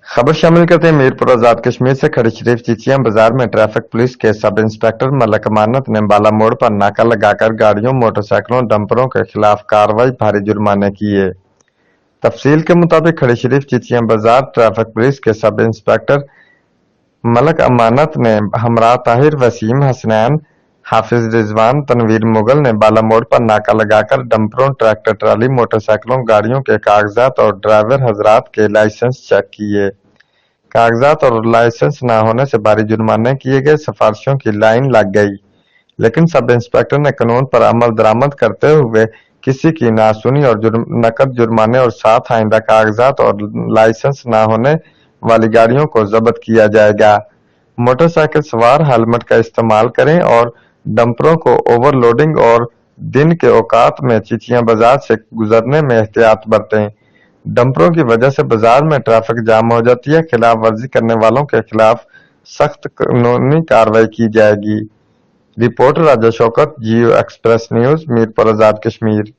खबर शामिल करते हैं मीरपुर आजाद कश्मीर से। खड़ी शरीफ चिचियां बाजार में ट्रैफिक पुलिस के सब इंस्पेक्टर मलक अमानत ने बाला मोड़ पर नाका लगाकर गाड़ियों, मोटरसाइकिलों, डंपरों के खिलाफ कार्रवाई, भारी जुर्माने किए। तफसील के मुताबिक खड़ी शरीफ चिचियां बाजार ट्रैफिक पुलिस के सब इंस्पेक्टर मलक अमानत ने हमरा ताहिर, वसीम हसनैन, हाफिज रिजवान, तनवीर मुगल ने बाला मोड़ पर नाका लगाकर डंपरों, ट्रैक्टर ट्राली, मोटरसाइकिलों, गाड़ियों के कागजात और ड्राइवर हजरात के लाइसेंस चेक किए। कागजात और लाइसेंस न होने से भारी जुर्माने किए गए। सिफारिशों की लाइन लग गई, लेकिन सब इंस्पेक्टर ने कानून पर अमल दरामद करते हुए किसी की ना सुनी और नकद जुर्माने और साथ आइंदा कागजात और लाइसेंस न होने वाली गाड़ियों को जब्त किया जाएगा। मोटरसाइकिल सवार हेलमेट का इस्तेमाल करें और डंपरों को ओवरलोडिंग और दिन के औकात में चिचियां बाजार से गुजरने में एहतियात बरतें। डंपरों की वजह से बाजार में ट्रैफिक जाम हो जाती है। खिलाफ वर्जी करने वालों के खिलाफ सख्त कानूनी कार्रवाई की जाएगी। रिपोर्टर राजा शौकत, जियो एक्सप्रेस न्यूज, मीरपुर आजाद कश्मीर।